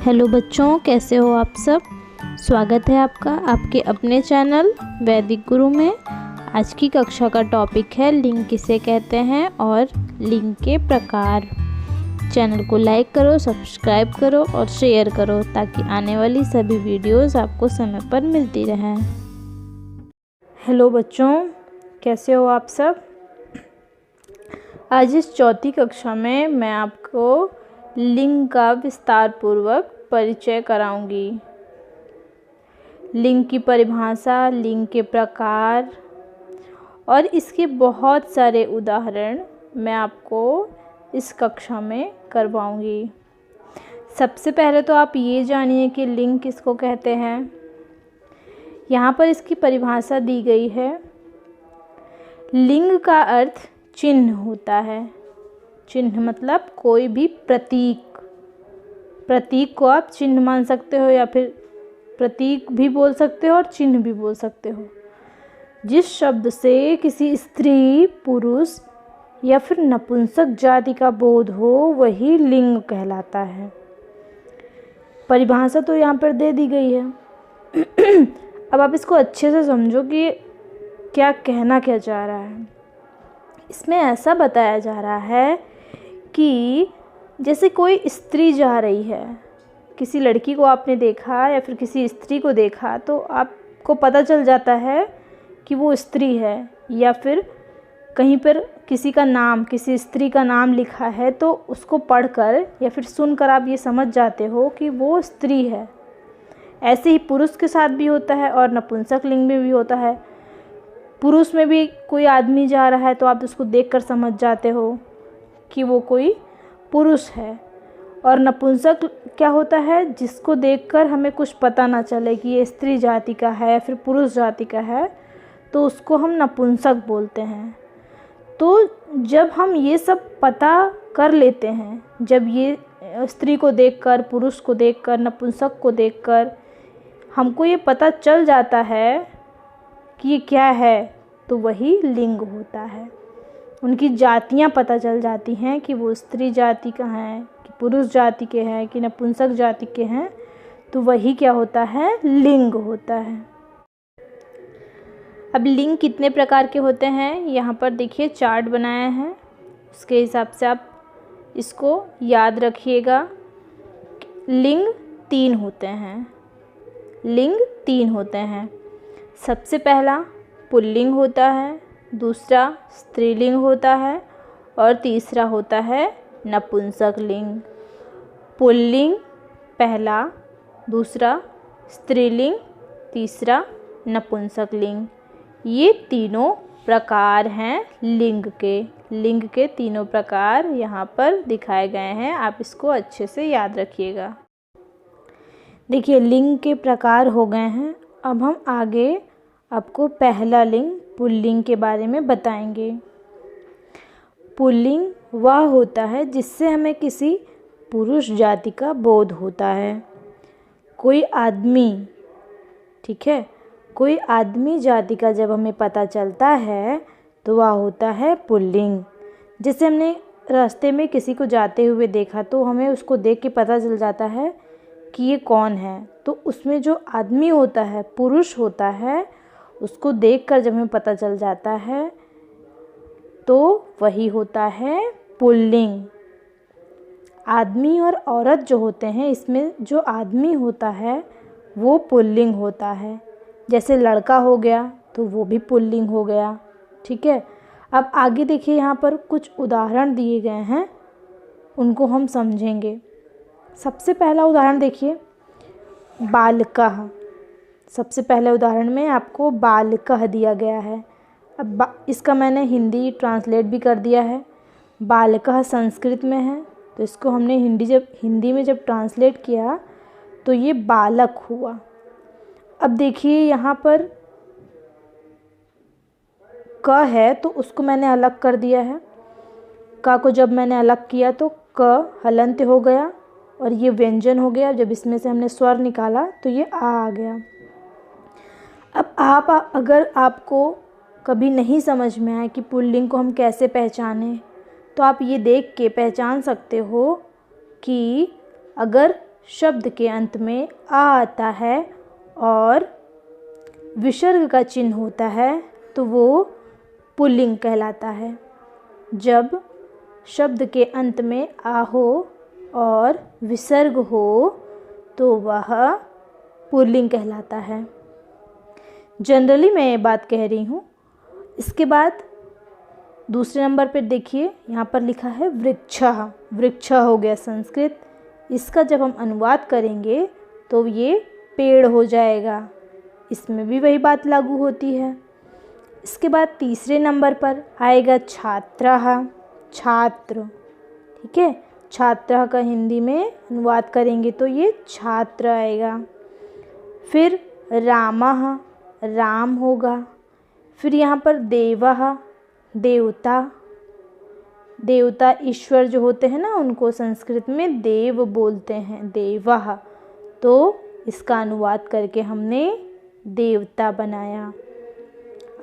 Hello बच्चों, कैसे हो आप सब। स्वागत है आपका आपके अपने चैनल वैदिक गुरु में। आज की कक्षा का टॉपिक है लिंग किसे कहते हैं और लिंग के प्रकार। चैनल को लाइक करो, सब्सक्राइब करो और शेयर करो ताकि आने वाली सभी वीडियोस आपको समय पर मिलती रहें। हेलो बच्चों, कैसे हो आप सब। आज इस चौथी कक्षा में मैं आपको लिंग का विस्तार पूर्वक परिचय कराऊंगी। लिंग की परिभाषा, लिंग के प्रकार और इसके बहुत सारे उदाहरण मैं आपको इस कक्षा में करवाऊंगी। सबसे पहले तो आप ये जानिए कि लिंग किसको कहते हैं। यहाँ पर इसकी परिभाषा दी गई है। लिंग का अर्थ चिन्ह होता है। चिन्ह मतलब कोई भी प्रतीक को आप चिन्ह मान सकते हो या फिर प्रतीक भी बोल सकते हो और चिन्ह भी बोल सकते हो। जिस शब्द से किसी स्त्री, पुरुष या फिर नपुंसक जाति का बोध हो वही लिंग कहलाता है। परिभाषा तो यहाँ पर दे दी गई है। अब आप इसको अच्छे से समझो कि क्या कहना क्या चाह रहा है। इसमें ऐसा बताया जा रहा है कि जैसे कोई स्त्री जा रही है, किसी लड़की को आपने देखा या फिर किसी स्त्री को देखा तो आपको पता चल जाता है कि वो स्त्री है, या फिर कहीं पर किसी का नाम, किसी स्त्री का नाम लिखा है तो उसको पढ़कर या फिर सुनकर आप ये समझ जाते हो कि वो स्त्री है। ऐसे ही पुरुष के साथ भी होता है और नपुंसक लिंग में भी होता है। पुरुष में भी कोई आदमी जा रहा है तो आप उसको देखकर समझ जाते हो कि वो कोई पुरुष है। और नपुंसक क्या होता है, जिसको देखकर हमें कुछ पता ना चले कि ये स्त्री जाति का है या फिर पुरुष जाति का है, तो उसको हम नपुंसक बोलते हैं। तो जब हम ये सब पता कर लेते हैं, जब ये स्त्री को देखकर, पुरुष को देखकर, नपुंसक को देखकर हमको ये पता चल जाता है कि ये क्या है, तो वही लिंग होता है। उनकी जातियाँ पता चल जाती हैं कि वो स्त्री जाति का हैं, कि पुरुष जाति के हैं, कि नपुंसक जाति के हैं, तो वही क्या होता है, लिंग होता है। अब लिंग कितने प्रकार के होते हैं, यहाँ पर देखिए चार्ट बनाया है, उसके हिसाब से आप इसको याद रखिएगा। लिंग 3 होते हैं। लिंग 3 होते हैं। सबसे पहला पुल्लिंग होता है, दूसरा स्त्रीलिंग होता है और तीसरा होता है नपुंसक लिंग। पुल्लिंग पहला, दूसरा स्त्रीलिंग, तीसरा नपुंसक लिंग। ये तीनों प्रकार हैं लिंग के। लिंग के तीनों प्रकार यहाँ पर दिखाए गए हैं, आप इसको अच्छे से याद रखिएगा। देखिए लिंग के प्रकार हो गए हैं। अब हम आगे आपको पहला लिंग पुल्लिंग के बारे में बताएंगे। पुल्लिंग वह होता है जिससे हमें किसी पुरुष जाति का बोध होता है। कोई आदमी, ठीक है, कोई आदमी जाति का जब हमें पता चलता है तो वह होता है पुल्लिंग। जैसे हमने रास्ते में किसी को जाते हुए देखा तो हमें उसको देख के पता चल जाता है कि ये कौन है, तो उसमें जो आदमी होता है, पुरुष होता है, उसको देखकर जब हमें पता चल जाता है तो वही होता है पुल्लिंग। आदमी और औरत जो होते हैं, इसमें जो आदमी होता है वो पुल्लिंग होता है। जैसे लड़का हो गया तो वो भी पुल्लिंग हो गया, ठीक है। अब आगे देखिए, यहाँ पर कुछ उदाहरण दिए गए हैं, उनको हम समझेंगे। सबसे पहला उदाहरण देखिए, बालकः। सबसे पहले उदाहरण में आपको बालकः दिया गया है। अब इसका मैंने हिंदी ट्रांसलेट भी कर दिया है। बालकः संस्कृत में है तो इसको हमने हिंदी में जब ट्रांसलेट किया तो ये बालक हुआ। अब देखिए यहाँ पर क है तो उसको मैंने अलग कर दिया है। क को जब मैंने अलग किया तो क हलंत हो गया और ये व्यंजन हो गया। जब इसमें से हमने स्वर निकाला तो ये आ गया। अब अगर आपको कभी नहीं समझ में आए कि पुल्लिंग को हम कैसे पहचानें, तो आप ये देख के पहचान सकते हो कि अगर शब्द के अंत में आ आता है और विसर्ग का चिन्ह होता है तो वो पुल्लिंग कहलाता है। जब शब्द के अंत में आ हो और विसर्ग हो तो वह पुल्लिंग कहलाता है। जनरली मैं ये बात कह रही हूँ। इसके बाद दूसरे नंबर पर देखिए, यहाँ पर लिखा है वृक्षः। वृक्षः हो गया संस्कृत। इसका जब हम अनुवाद करेंगे तो ये पेड़ हो जाएगा। इसमें भी वही बात लागू होती है। इसके बाद तीसरे नंबर पर आएगा छात्रः, छात्र। ठीक है, छात्रः का हिंदी में अनुवाद करेंगे तो ये छात्र आएगा। फिर रामः, राम होगा। फिर यहाँ पर देवः, देवता। देवता ईश्वर जो होते हैं ना, उनको संस्कृत में देव बोलते हैं, देवः। तो इसका अनुवाद करके हमने देवता बनाया।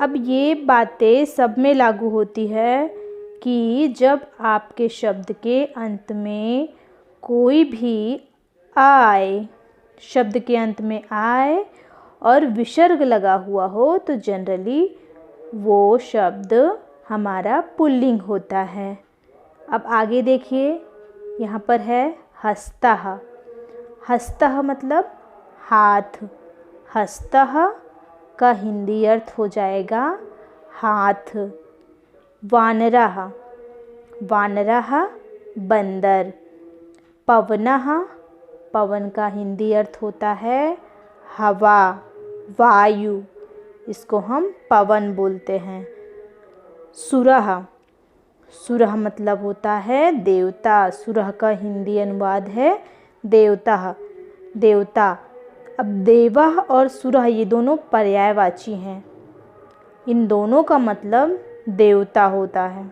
अब ये बातें सब में लागू होती है कि जब आपके शब्द के अंत में कोई भी आए, शब्द के अंत में आए और विसर्ग लगा हुआ हो तो जनरली वो शब्द हमारा पुल्लिंग होता है। अब आगे देखिए, यहाँ पर है हस्तः। हस्तः मतलब हाथ। हस्तः का हिंदी अर्थ हो जाएगा हाथ। वानरः, वानरः बंदर। पवनः, पवन का हिंदी अर्थ होता है हवा, वायु। इसको हम पवन बोलते हैं। सुरः, सुरः मतलब होता है देवता। सुरः का हिंदी अनुवाद है देवता, देवता। अब देवः और सुरः ये दोनों पर्यायवाची हैं। इन दोनों का मतलब देवता होता है।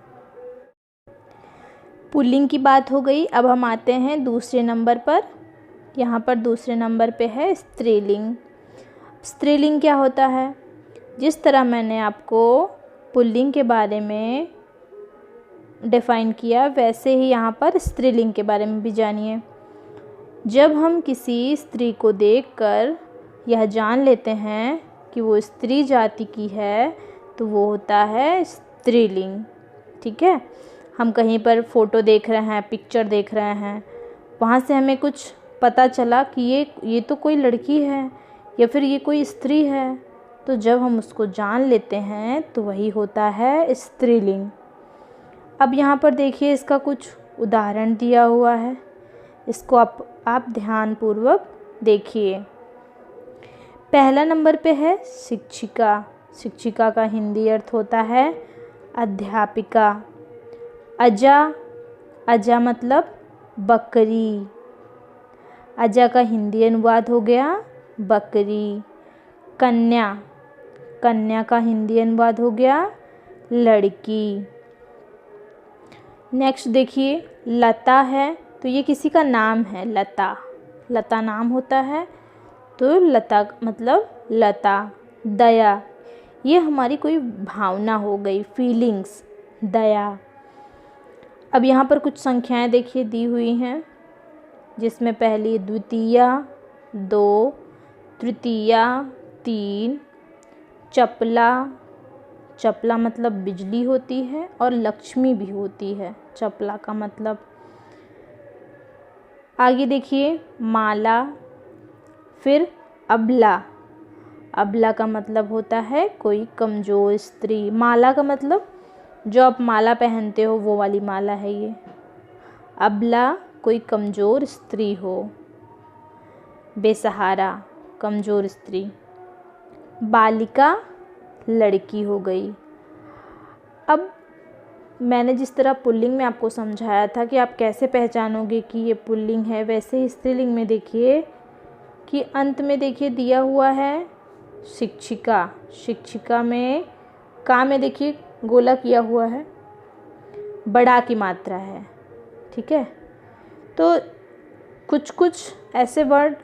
पुल्लिंग की बात हो गई। अब हम आते हैं दूसरे नंबर पर। यहाँ पर दूसरे नंबर पे है स्त्रीलिंग। स्त्रीलिंग क्या होता है? जिस तरह मैंने आपको पुल्लिंग के बारे में डिफ़ाइन किया, वैसे ही यहाँ पर स्त्रीलिंग के बारे में भी जानिए। जब हम किसी स्त्री को देखकर यह जान लेते हैं कि वो स्त्री जाति की है तो वो होता है स्त्रीलिंग। ठीक है, हम कहीं पर फ़ोटो देख रहे हैं, पिक्चर देख रहे हैं, वहाँ से हमें कुछ पता चला कि ये तो कोई लड़की है या फिर ये कोई स्त्री है, तो जब हम उसको जान लेते हैं तो वही होता है स्त्रीलिंग। अब यहाँ पर देखिए, इसका कुछ उदाहरण दिया हुआ है, इसको आप ध्यानपूर्वक देखिए। पहला नंबर पे है शिक्षिका। शिक्षिका का हिंदी अर्थ होता है अध्यापिका। अजा, अजा मतलब बकरी। अजा का हिंदी अनुवाद हो गया बकरी। कन्या, कन्या का हिंदी अनुवाद हो गया लड़की। नेक्स्ट देखिए, लता है तो ये किसी का नाम है, लता। लता नाम होता है तो लता मतलब लता। दया, ये हमारी कोई भावना हो गई, फीलिंग्स, दया। अब यहाँ पर कुछ संख्याएं देखिए दी हुई हैं, जिसमें पहली द्वितीया 2, तृतीया 3, चपला, चपला मतलब बिजली होती है और लक्ष्मी भी होती है, चपला का मतलब। आगे देखिए माला, फिर अबला। अबला का मतलब होता है कोई कमज़ोर स्त्री। माला का मतलब जो आप माला पहनते हो वो वाली माला है ये। अबला कोई कमज़ोर स्त्री हो, बेसहारा, कमज़ोर स्त्री। बालिका लड़की हो गई। अब मैंने जिस तरह पुल्लिंग में आपको समझाया था कि आप कैसे पहचानोगे कि ये पुल्लिंग है, वैसे ही स्त्रीलिंग में देखिए कि अंत में देखिए दिया हुआ है शिक्षिका। शिक्षिका में का में देखिए गोला किया हुआ है, बड़ा की मात्रा है। ठीक है, तो कुछ कुछ ऐसे वर्ड,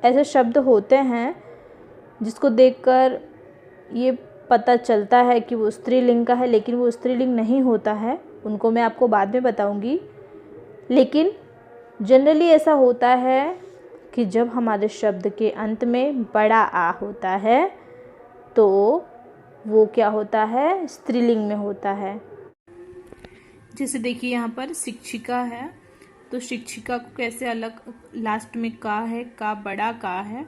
ऐसे शब्द होते हैं जिसको देखकर ये पता चलता है कि वो स्त्रीलिंग का है, लेकिन वो स्त्रीलिंग नहीं होता है। उनको मैं आपको बाद में बताऊंगी। लेकिन जनरली ऐसा होता है कि जब हमारे शब्द के अंत में बड़ा आ होता है तो वो क्या होता है, स्त्रीलिंग में होता है। जैसे देखिए यहाँ पर शिक्षिका है, तो शिक्षिका को कैसे अलग, लास्ट में का है, का बड़ा का है,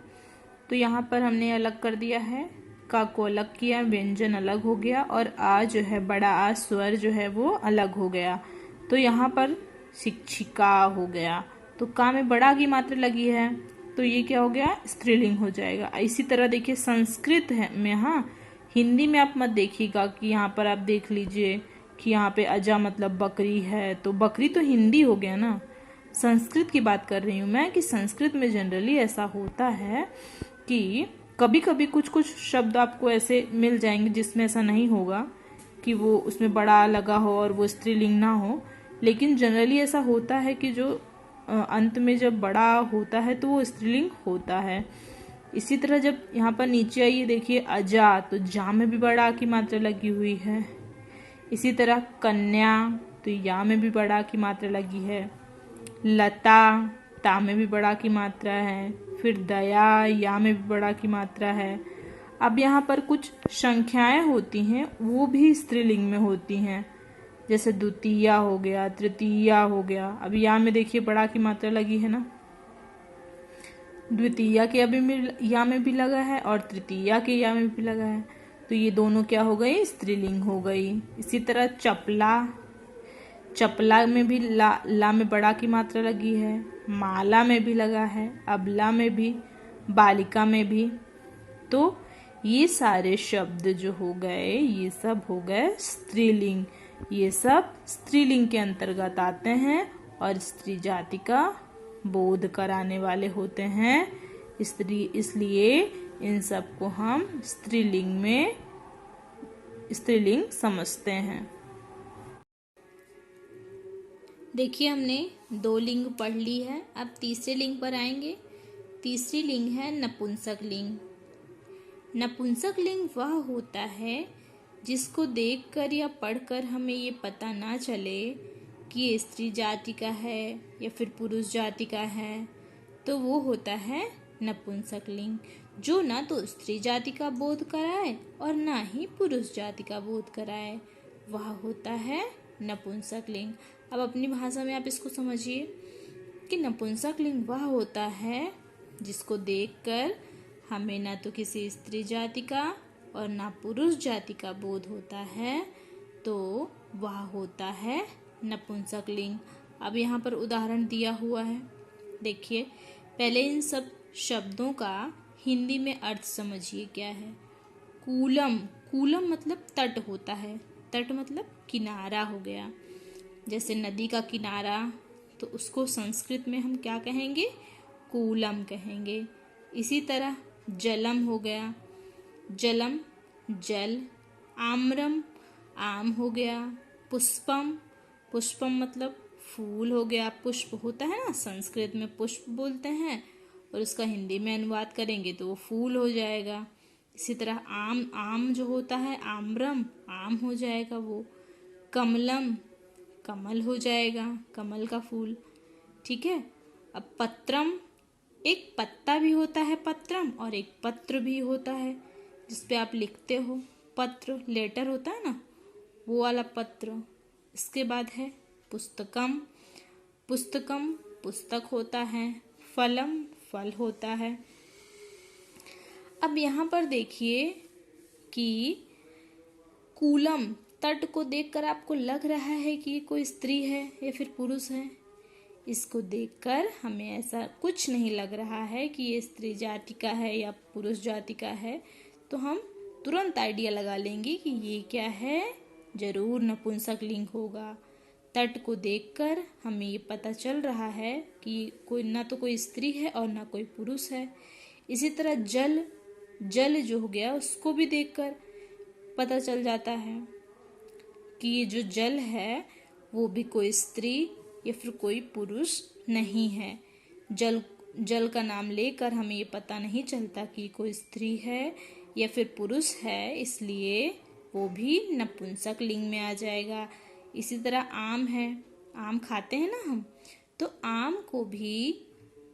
तो यहाँ पर हमने अलग कर दिया है, का को अलग किया, व्यंजन अलग हो गया, और आ जो है बड़ा आ स्वर जो है वो अलग हो गया, तो यहाँ पर शिक्षिका हो गया। तो का में बड़ा की मात्रा लगी है तो ये क्या हो गया, स्त्रीलिंग हो जाएगा। इसी तरह देखिए संस्कृत है में, हाँ हिंदी में आप मत देखिएगा कि यहाँ पर आप देख लीजिए कि यहाँ पे अजा मतलब बकरी है, तो बकरी तो हिंदी हो गया ना। संस्कृत की बात कर रही हूँ मैं कि संस्कृत में जनरली ऐसा होता है कि कभी कभी कुछ कुछ शब्द आपको ऐसे मिल जाएंगे जिसमें ऐसा नहीं होगा कि वो उसमें बड़ा लगा हो और वो स्त्रीलिंग ना हो, लेकिन जनरली ऐसा होता है कि जो अंत में जब बड़ा होता है तो वो स्त्रीलिंग होता है। इसी तरह जब यहाँ पर नीचे आइए देखिए अजा, तो जा में भी बड़ा की मात्रा लगी हुई है। इसी तरह कन्या, तो या में भी बड़ा की मात्रा लगी है। लता, ता में भी बड़ा की मात्रा है। फिर दया, या में भी बड़ा की मात्रा है। अब यहाँ पर कुछ संख्याएं होती हैं वो भी स्त्रीलिंग में होती हैं, जैसे द्वितीया हो गया, तृतीया हो गया। अब या में देखिए बड़ा की मात्रा लगी है ना, द्वितीया के अभी या में भी लगा है और तृतीया के या में भी लगा है, तो ये दोनों क्या हो गई, स्त्रीलिंग हो गई। इसी तरह चपला, चपला में भी ला में बड़ा की मात्रा लगी है। माला में भी लगा है, अबला में भी, बालिका में भी। तो ये सारे शब्द जो हो गए ये सब हो गए स्त्रीलिंग। ये सब स्त्रीलिंग के अंतर्गत आते हैं और स्त्री जाति का बोध कराने वाले होते हैं। इसलिए इन सब को हम स्त्रीलिंग समझते हैं। देखिए हमने 2 लिंग पढ़ ली है, अब तीसरे लिंग पर आएंगे। तीसरी लिंग है नपुंसक लिंग। नपुंसक लिंग वह होता है जिसको देखकर या पढ़कर हमें ये पता ना चले कि ये स्त्री जाति का है या फिर पुरुष जाति का है, तो वो होता है नपुंसक लिंग, जो ना तो स्त्री जाति का बोध कराए और ना ही पुरुष जाति का बोध कराए, वह होता है नपुंसक लिंग। अब अपनी भाषा में आप इसको समझिए कि नपुंसक लिंग वह होता है जिसको देखकर हमें ना तो किसी स्त्री जाति का और ना पुरुष जाति का बोध होता है, तो वह होता है नपुंसक लिंग। अब यहाँ पर उदाहरण दिया हुआ है, देखिए पहले इन सब शब्दों का हिंदी में अर्थ समझिए क्या है। कूलम, कूलम मतलब तट होता है, तट मतलब किनारा हो गया। जैसे नदी का किनारा, तो उसको संस्कृत में हम क्या कहेंगे, कूलम कहेंगे। इसी तरह जलम हो गया, जलम जल। आम्रम, आम हो गया। पुष्पम, पुष्पम मतलब फूल हो गया। पुष्प होता है ना, संस्कृत में पुष्प बोलते हैं और उसका हिंदी में अनुवाद करेंगे तो वो फूल हो जाएगा। इसी तरह आम, आम जो होता है आम्रम, आम हो जाएगा वो। कमलम, कमल हो जाएगा, कमल का फूल। ठीक है। अब पत्रम, एक पत्ता भी होता है पत्रम, और एक पत्र भी होता है जिसपे आप लिखते हो, पत्र लेटर होता है ना, वो वाला पत्र। इसके बाद है पुस्तकम, पुस्तकम पुस्तक होता है। फलम, फल होता है। अब यहाँ पर देखिए कि कूलम, तट को देखकर आपको लग रहा है कि ये कोई स्त्री है या फिर पुरुष है। इसको देखकर हमें ऐसा कुछ नहीं लग रहा है कि ये स्त्री जाति का है या पुरुष जाति का है, तो हम तुरंत आइडिया लगा लेंगे कि ये क्या है, जरूर नपुंसक लिंग होगा। तट को देखकर हमें ये पता चल रहा है कि कोई ना तो कोई स्त्री है और ना कोई पुरुष है। इसी तरह जल, जल जो हो गया उसको भी देखकर पता चल जाता है कि ये जो जल है वो भी कोई स्त्री या फिर कोई पुरुष नहीं है। जल, जल का नाम लेकर हमें ये पता नहीं चलता कि कोई स्त्री है या फिर पुरुष है, इसलिए वो भी नपुंसक लिंग में आ जाएगा। इसी तरह आम है, आम खाते हैं ना हम, तो आम को भी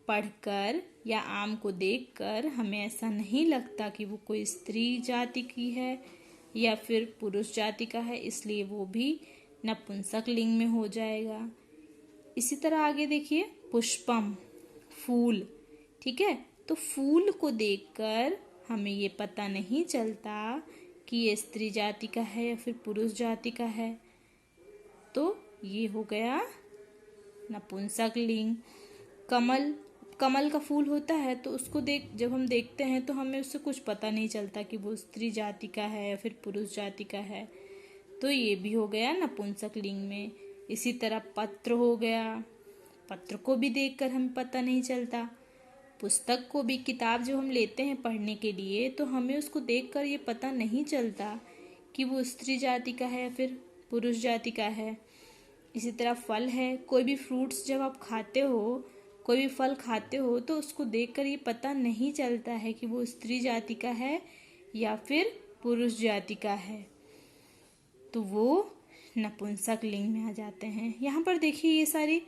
पढ़कर या आम को देखकर हमें ऐसा नहीं लगता कि वो कोई स्त्री जाति की है या फिर पुरुष जाति का है, इसलिए वो भी नपुंसक लिंग में हो जाएगा। इसी तरह आगे देखिए, पुष्पम, फूल। ठीक है, तो फूल को देखकर हमें ये पता नहीं चलता कि ये स्त्री जाति का है या फिर पुरुष जाति का है, तो ये हो गया नपुंसक लिंग। कमल, कमल का फूल होता है तो उसको जब हम देखते हैं तो हमें उससे कुछ पता नहीं चलता कि वो स्त्री जाति का है या फिर पुरुष जाति का है, तो ये भी हो गया नपुंसक लिंग में। इसी तरह पत्र हो गया, पत्र को भी देखकर हमें पता नहीं चलता। पुस्तक को भी, किताब जब हम लेते हैं पढ़ने के लिए तो हमें उसको देखकर ये पता नहीं चलता कि वो स्त्री जाति का है या फिर पुरुष जाति का है। इसी तरह फल है, कोई भी फ्रूट्स जब आप खाते हो, कोई भी फल खाते हो तो उसको देखकर ये पता नहीं चलता है कि वो स्त्री जाति का है या फिर पुरुष जाति का है, तो वो नपुंसक लिंग में आ जाते हैं। यहाँ पर देखिए, ये सारी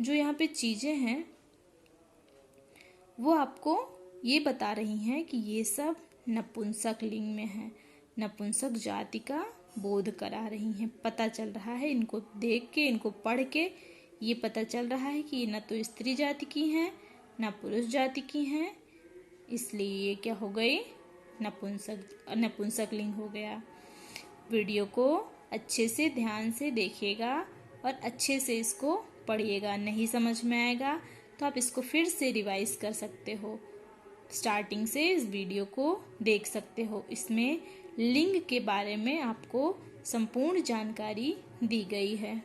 जो यहाँ पे चीज़ें हैं वो आपको ये बता रही हैं कि ये सब नपुंसक लिंग में है, नपुंसक जाति का बोध करा रही हैं। पता चल रहा है, इनको देख के, इनको पढ़ के ये पता चल रहा है कि ये न तो स्त्री जाति की हैं न पुरुष जाति की हैं, इसलिए ये क्या हो गई, नपुंसक लिंग हो गया। वीडियो को अच्छे से ध्यान से देखिएगा और अच्छे से इसको पढ़िएगा। नहीं समझ में आएगा तो आप इसको फिर से रिवाइज कर सकते हो, स्टार्टिंग से इस वीडियो को देख सकते हो। इसमें लिंग के बारे में आपको संपूर्ण जानकारी दी गई है।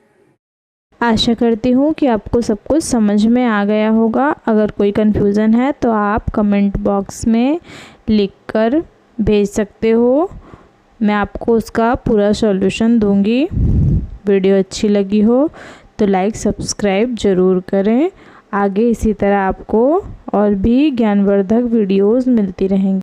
आशा करती हूँ कि आपको सब कुछ समझ में आ गया होगा। अगर कोई कन्फ्यूज़न है तो आप कमेंट बॉक्स में लिखकर भेज सकते हो, मैं आपको उसका पूरा सॉल्यूशन दूंगी। वीडियो अच्छी लगी हो तो लाइक सब्सक्राइब ज़रूर करें। आगे इसी तरह आपको और भी ज्ञानवर्धक वीडियोस मिलती रहेंगी।